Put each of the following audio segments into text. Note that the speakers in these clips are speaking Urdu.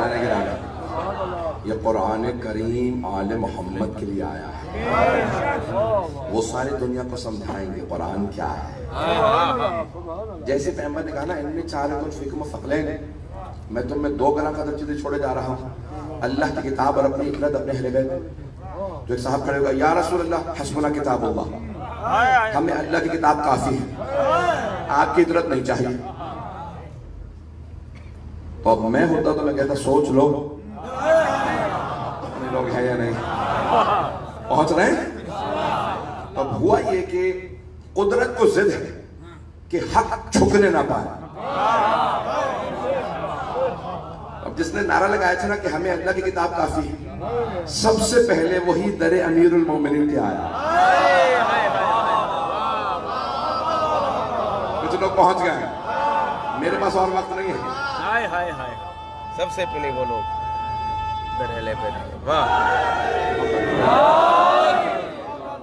جانے کے لیے یہ قرآن کریم آل محمد کے لیے آیا ہے، وہ ساری دنیا کو سمجھائیں گے قرآن کیا ہے۔ جیسے پیغمبر نے کہا نا ان میں چار فکم فقلین، میں تم میں دو گنا قدر چیزیں چھوڑے جا رہا ہوں، اللہ کی کتاب اور اپنی عقیدت اپنے اہل بیت۔ تو ایک صاحب کھڑے ہوگا یا رسول اللہ حسبنا کتاب اللہ، ہمیں اللہ کی کتاب کافی ہے، آپ کی عقیدت نہیں چاہیے۔ تو اب میں ہوتا تو میں کہتا سوچ لو لوگ ہیں یا نہیں، پہنچ رہے ہیں۔ اب ہوا یہ کہ قدرت کو ضد ہے کہ حق چھکنے نہ پائے۔ اب جس نے نعرہ لگایا تھا نا کہ ہمیں اللہ کی کتاب کافی ہے، سب سے پہلے وہی در امیر المومنین کے آیا۔ کچھ لوگ پہنچ گئے ہیں، میرے پاس اور وقت نہیں ہے۔ سب سے پہلے وہ لوگ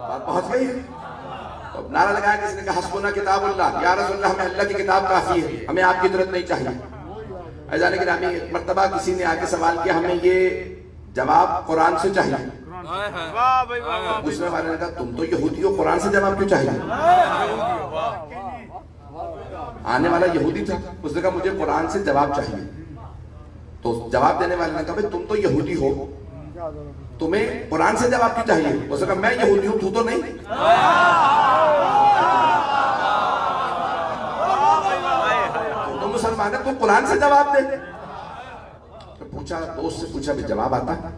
بات پہنچ گئی۔ نعرہ لگایا کسی نے کہا حسبنا کتاب اللہ، یا رسول اللہ ہمیں اللہ کی کتاب کافی ہے، ہمیں آپ کی عزت نہیں چاہیے۔ عزیزان گرامی ایک مرتبہ کسی نے آ کے سوال کیا ہمیں یہ جواب قرآن سے چاہیے۔ پوچھنے والے نے کہا تم تو یہودی ہو، قرآن سے جواب کیوں چاہیے؟ آنے والا یہودی تھا، اس نے کہا مجھے قرآن سے جواب چاہیے۔ تو جواب دینے والے نے کہا بھئی تم تو یہودی ہو، تمہیں قرآن سے جواب کیوں چاہیے؟ اس نے کہا میں یہودی ہوں، تو نہیں۔ تو مسلمان ہے، تو قرآن سے جواب دے۔ تو پوچھا دوست سے پوچھا بھی جواب آتا ہے؟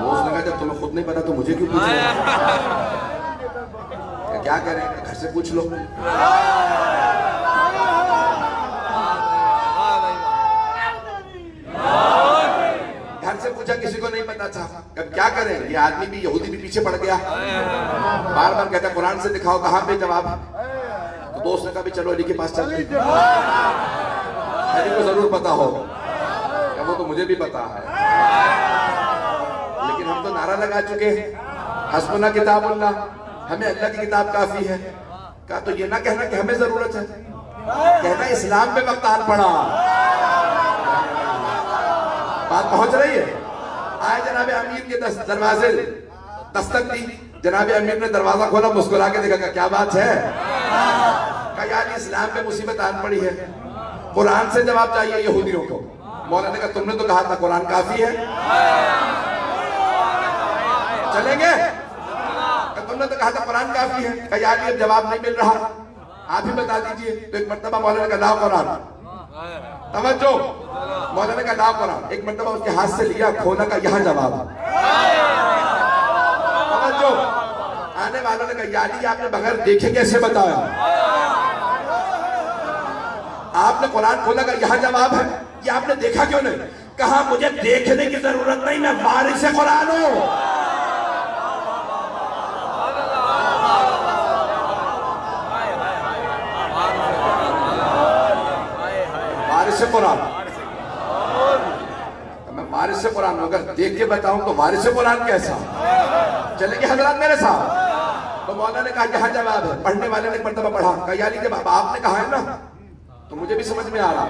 دوست نے کہا جب تمہیں خود نہیں پتا تو مجھے کیوں پوچھ رہے ہو؟ کیا کہہ رہے ہیں؟ گھر سے پوچھ لو۔ گھر سے پوچھا کسی کو نہیں پتا تھا، کب کیا کریں؟ یہ آدمی بھی یہودی بھی پیچھے پڑ گیا، بار بار کہتا قرآن سے دکھاؤ کہاں پہ جواب ہے۔ تو دوست نے کہا بھی چلو علی کے پاس چلتے، علی کو ضرور پتا ہو، کہ وہ تو مجھے بھی پتا ہے، لیکن ہم تو نعرہ لگا چکے ہیں حسبنا کتاب اللہ، ہمیں اللہ کی کتاب کافی ہے۔ کہا تو یہ نہ کہنا کہ ہمیں ضرورت ہے، کہنا اسلام پہ وقت پڑا۔ بات پہنچ رہی ہے؟ آئے جناب امیر کے دروازے دستک دی، جناب امیر نے دروازہ کھولا، مسکرا کے دیکھا کہ کیا بات ہے؟ کہا یار اسلام پہ مصیبت آن پڑی ہے، قرآن سے جواب چاہیے یہودیوں کو۔ مولا نے کہا تم نے تو کہا تھا قرآن کافی ہے، چلیں گے؟ تم نے تو کہا تھا قرآن کافی ہے۔ کہا یار یہ جواب نہیں مل رہا، آپ ہی بتا دیجئے۔ تو ایک مرتبہ مولا نے کہا لاؤ قرآن، توجہ، مولا نے کہا لاؤ قرآن۔ ایک مرتبہ اس کے ہاتھ سے لیا، کھولا، کا یہاں جواب، توجہ۔ آنے والوں نے کہا یاری آپ نے بغیر دیکھے کیسے بتایا؟ آپ نے قرآن کھولا، کا یہاں جواب ہے، یہ آپ نے دیکھا کیوں نہیں؟ کہا مجھے دیکھنے کی ضرورت نہیں، میں وارث قرآن ہوں۔ وارث قرآن، میں وارث قرآن ہوں، اگر دیکھ کے بتاؤں تو وارث قرآن کیسا؟ چلیں گے حضرات میرے ساتھ؟ تو مولا نے کہا یہاں جواب ہے۔ پڑھنے والے نے ایک مرتبہ پڑھا، کہا یعنی جب آپ نے کہا ہے نا تو مجھے بھی سمجھ میں آ رہا،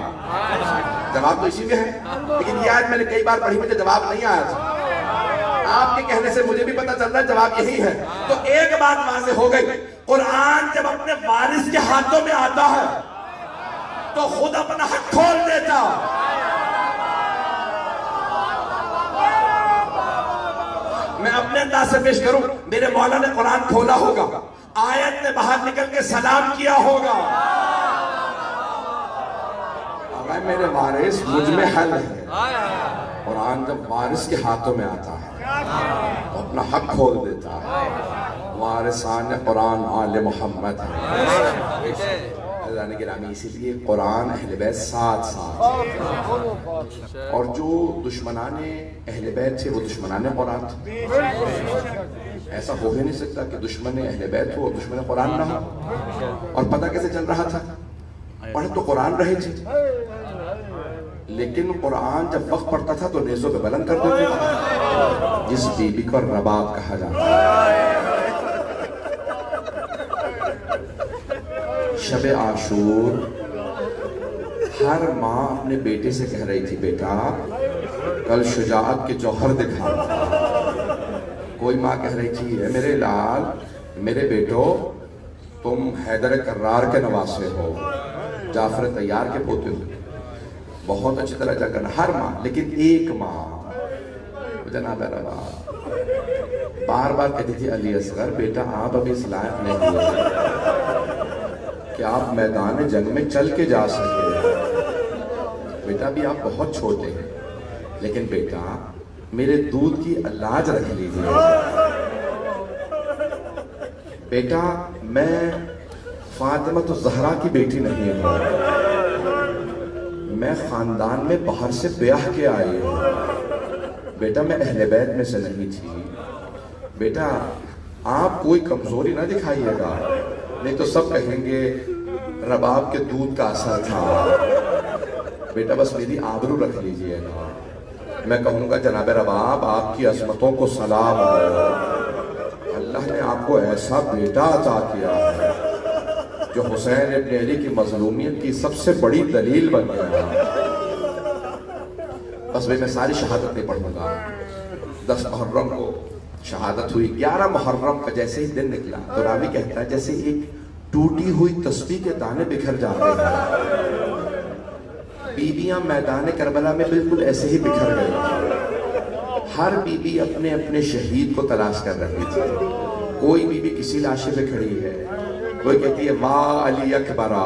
جواب تو اسی میں ہے، لیکن یہ آیت میں نے کئی بار پڑھی، مجھے جواب نہیں آیا تھا، آپ کے کہنے سے مجھے بھی پتا چل رہا ہے جواب یہی ہے۔ تو ایک بات واضح ہو گئی، قرآن جب اپنے وارث کے ہاتھوں میں آتا ہے تو خود اپنا حق کھول دیتا۔ میں اپنے انداز سے پیش کروں، میرے مولا نے قرآن کھولا ہوگا، آیت نے باہر نکل کے سلام کیا ہوگا، اگر میرے وارث مجھ میں حل ہے۔ قرآن جب وارث کے ہاتھوں میں آتا ہے تو اپنا حق کھول دیتا ہے۔ وارثان قرآن آل محمد ہے، اسی لیے قرآن اہل بیت ساتھ ساتھ، اور جو دشمنان اہل بیت تھے وہ دشمنان قرآن تھے۔ ایسا ہو ہی نہیں سکتا کہ دشمن اہل بیت ہو اور دشمن قرآن نہ ہو۔ اور پتہ کیسے چل رہا تھا؟ پڑھ تو قرآن رہے تھے، لیکن قرآن جب وقت پڑتا تھا تو نیزوں پہ بلند کر دیتے تھے، جس بی بی کو رباب کہا جاتا ہے۔ شب عاشور ہر ماں اپنے بیٹے سے کہہ رہی تھی بیٹا کل شجاعت کے جوہر دکھا. کوئی ماں کہہ رہی تھی اے میرے لال میرے بیٹو تم حیدر کرار کے نواسے ہو, جعفر طیار کے پوتے ہو, بہت اچھی طرح جا کرنا. ہر ماں, لیکن ایک ماں جناب رباب بار بار کہتی تھی علی اصغر بیٹا آپ ابھی اس لائق نہیں ہوئے کہ آپ میدان جنگ میں چل کے جا سکے. بیٹا بھی آپ بہت چھوٹے ہیں, لیکن بیٹا میرے دودھ کی لاج رکھ لیجیے. بیٹا میں فاطمہ الزہرا کی بیٹی نہیں ہوں, میں خاندان میں باہر سے بیاہ کے آئی ہوں. بیٹا میں اہل بیت میں سے نہیں تھی. بیٹا آپ کوئی کمزوری نہ دکھائیے گا, نہیں تو سب کہیں گے رباب کے دودھ کا اثر تھا. بیٹا بس میری آبرو رکھ لیجئے گا. میں کہوں گا جناب رباب آپ کی عظمتوں کو سلام ہو, اللہ نے آپ کو ایسا بیٹا عطا کیا ہے جو حسین ابن علی کی مظلومیت کی سب سے بڑی دلیل بن گیا. بس میں ساری شہادت نہیں پڑھوں گا. 10 محرم کو شہادت ہوئی. 11 محرم کا جیسے ہی دن نکلا تو راوی کہتا ہے جیسے ایک ٹوٹی ہوئی تسبیح کے دانے بکھر جاتے ہیں. بیویاں میدان کربلا میں بالکل ایسے ہی بکھر گئی. ہر بیوی اپنے اپنے شہید کو تلاش کر رہی تھی. کوئی بیوی کسی لاشے پہ کھڑی ہے, کوئی کہتی ہے واہ علی اکبرہ,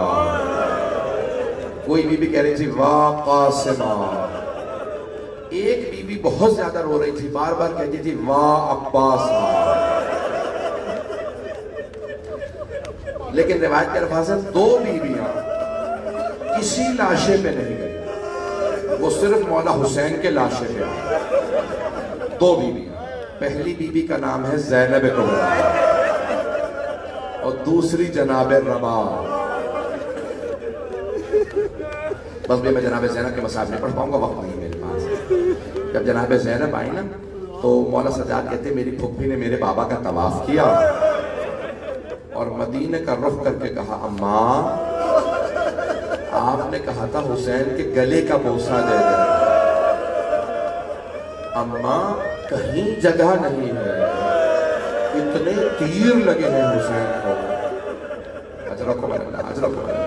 کوئی بیوی کہہ رہی تھی واہ قاسمہ. ایک بیوی بہت زیادہ رو رہی تھی, بار بار کہتی تھی واہ عباسہ. لیکن روایت کے الفاظ ہیں 2 بیویاں کسی لاشے پہ نہیں گئی, وہ صرف مولا حسین کے لاشے پہ آئی. 2 بیویاں. پہلی بیوی کا نام ہے زینب کبریٰ اور دوسری جناب رباب. بس بھی میں جناب زینب کے مصاحف نہیں پڑھ پاؤں گا, وقت نہیں میرے پاس. جب جناب زینب آئی نا تو مولا سجاد کہتے ہیں میری پھپھی نے میرے بابا کا طواف کیا اور مدینے کا رخ کر کے کہا اماں آپ نے کہا تھا حسین کے گلے کا بوسہ دے دے. اماں کہیں جگہ نہیں ہے, اتنے تیر لگے ہیں حسین کو. اجرکم اللہ, اجرکم اللہ.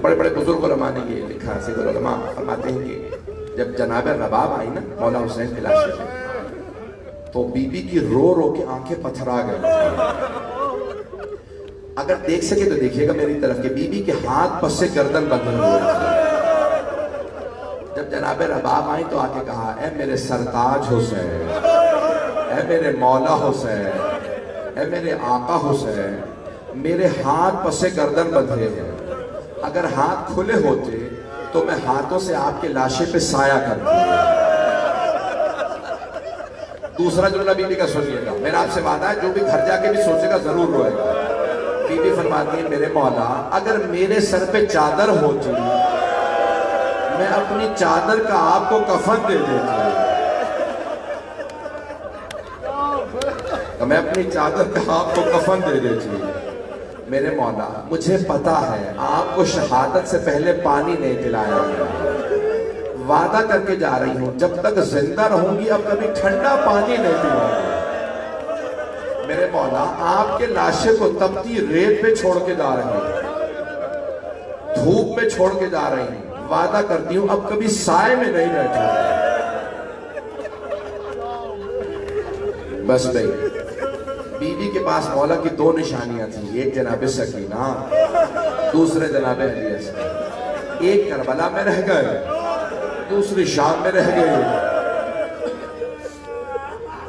بڑے بڑے بزرگ علماء نے یہ لکھا ہے. سید العلماء فرماتے ہیں کہ جب جناب رباب آئی نا مولا حسین کے لاشے پہ تو بی بی کی رو رو کے آنکھیں پتھرا گئے. اگر دیکھ سکے تو دیکھیے گا میری طرف کہ بی بی کے ہاتھ پس سے گردن بندھے ہوئے تھے. جب جناب رباب آئی تو آ کے کہا اے میرے سرتاج حسین, اے میرے مولا حسین, اے میرے آقا حسین, میرے ہاتھ پس سے گردن بندھے ہیں. اگر ہاتھ کھلے ہوتے تو میں ہاتھوں سے آپ کے لاشے پہ سایہ کرتی. دوسرا جملہ بی بی کا سوچیے گا, میرا آپ سے وعدہ ہے جو بھی گھر جا کے بھی سوچے گا ضرور روئے گا. بی بی فرماتی ہے میرے مولا اگر میرے سر پہ چادر ہوتی میں اپنی چادر کا آپ کو کفن دے دیتی. میں اپنی چادر کا آپ کو کفن دے دیتی. میرے مولا مجھے پتا ہے آپ کو شہادت سے پہلے پانی نہیں پلایا گیا, وعدہ کر کے جا رہی ہوں جب تک زندہ رہوں گی اب کبھی ٹھنڈا پانی نہیں پلاؤں گی. میرے مولا آپ کے لاشے کو تپتی ریت پہ چھوڑ کے جا رہی ہوں, دھوپ میں چھوڑ کے جا رہی ہوں, وعدہ کرتی ہوں اب کبھی سائے میں نہیں رہتی. بس بھئی بیوی کے پاس مولا کی 2 نشانیاں تھیں, ایک جناب سکینہ, دوسرے جناب علی اصغر. ایک کربلا میں رہ گئے, دوسری شام میں رہ گئے.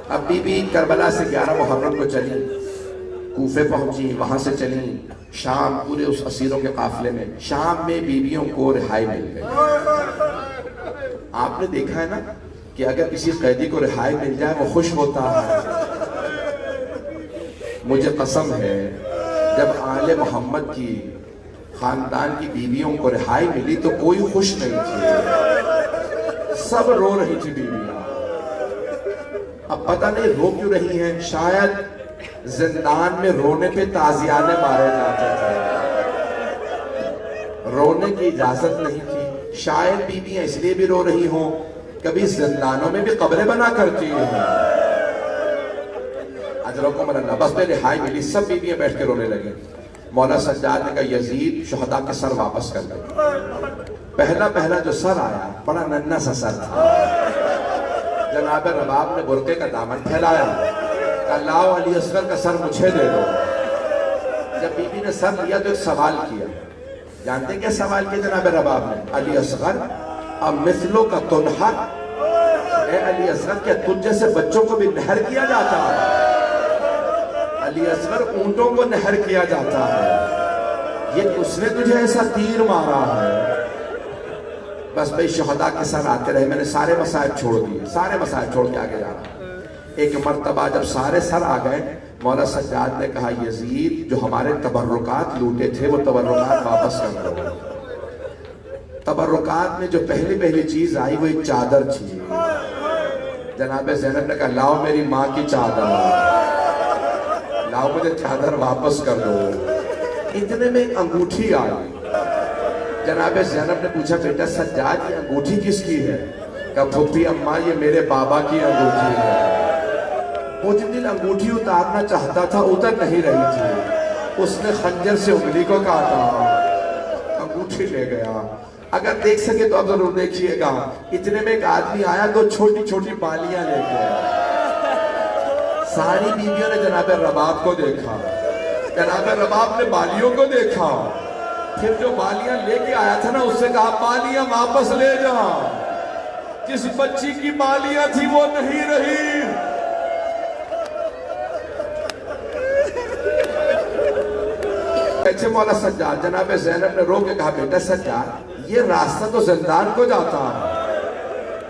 اب بی بی کربلا سے 11 محرم کو چلی, کوفے پہنچی, وہاں سے چلی شام پورے اس اسیروں کے قافلے میں. شام میں بیویوں کو رہائی مل گئی. آپ نے دیکھا ہے نا کہ اگر کسی قیدی کو رہائی مل جائے وہ خوش ہوتا ہے. مجھے قسم ہے جب آل محمد کی خاندان کی بیویوں کو رہائی ملی تو کوئی خوش نہیں تھی, سب رو رہی تھی بیویاں. اب پتہ نہیں رو کیوں رہی ہیں, شاید زندان میں رونے پہ تازیانے مارے جاتے تھے، رونے کی اجازت نہیں تھی. شاید بیویاں اس لیے بھی رو رہی ہوں کبھی زندانوں میں بھی قبریں بنا کرتی ہیں. اجرکم اللہ، بس میں رہائی ملی سب بیویاں بیٹھ کے رونے لگیں. مولا سجاد نے کہا یزید شہداء کے سر واپس کر دے. پہلا جو سر آیا بڑا ننھا سا سر تھا. جناب رباب نے برقعے کا دامن پھیلایا، کہا لاؤ علی اصغر کا سر مجھے دے دو. جب بی بی نے سر لیا تو ایک سوال کیا. جانتے ہیں کیا سوال کیا جناب رباب نے؟ علی اصغر اب مثلوں کا تنہر، اے علی اصغر کیا تجھ جیسے بچوں کو بھی نہر کیا جاتا ہے؟ علی اصغر اونٹوں کو نہر کیا جاتا ہے، یہ اس نے تجھے ایسا تیر مارا ہے. بس بھئی شہداء کے سر آتے رہے. میں نے سارے مسائل چھوڑ دیے، سارے مسائل چھوڑ کے آگے جانا. ایک مرتبہ جب سارے سر آ گئے، مولا سجاد نے کہا یزید جو ہمارے تبرکات لوٹے تھے وہ تبرکات واپس کر دو. تبرکات میں جو پہلی چیز آئی وہ ایک چادر تھی. جناب زینب نے کہا لاؤ میری ماں کی چادر، لاؤ مجھے چادر واپس کر دو. اتنے میں ایک انگوٹھی آئی. جناب زینب نے پوچھا بیٹا سجاد یہ انگوٹھی کس کی ہے؟ کہا پھپھی اماں یہ میرے بابا کی انگوٹھی ہے. وہ جن دن انگوٹھی اتارنا چاہتا تھا اتر نہیں رہی تھی. اس نے خنجر سے انگلی کو کاٹا، انگوٹھی لے گیا. اگر دیکھ سکے تو اب ضرور دیکھیے گا. اتنے میں ایک آدمی آیا تو چھوٹی بالیاں لے کے. ساری بیویوں نے جناب رباب کو دیکھا، جناب رباب نے بالیوں کو دیکھا. پھر جو بالیاں لے کے آیا تھا نا اس سے کہا بالیاں واپس لے جا، جس بچی کی بالیاں تھی وہ نہیں رہی. ایسے مولا سجاد جناب زینب نے رو کے کہا بیٹا سجاد یہ راستہ تو زندان کو جاتا ہے.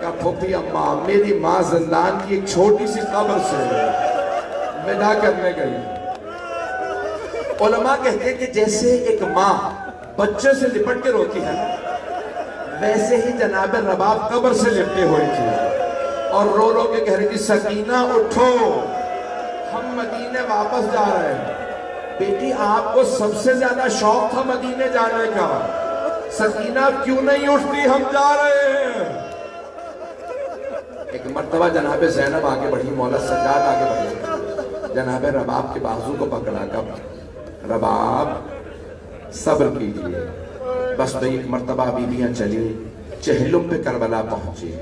کہا پھوپھی اماں میری ماں زندان کی ایک چھوٹی سی قبر سے ودا کرنے گئی. علماء کہتے ہیں کہ جیسے ایک ماں بچے سے لپٹ کے روتی ہے ویسے ہی جناب رباب قبر سے لپٹے ہوئے تھی اور رو کے کہہ رہی تھی سکینہ اٹھو ہم مدینے واپس جا رہے ہیں. بیٹی آپ کو سب سے زیادہ شوق تھا مدینے جانے کا، سکینہ کیوں نہیں اٹھتی ہم جا رہے ہیں. ایک مرتبہ جناب زینب آگے بڑھی، مولا سجاد آگے بڑھی، جناب رباب کے بازو کو پکڑا. کب رباب صبر کیجئے. بس بھئی ایک مرتبہ بیویاں چلی، چہلم پہ کربلا پہنچی.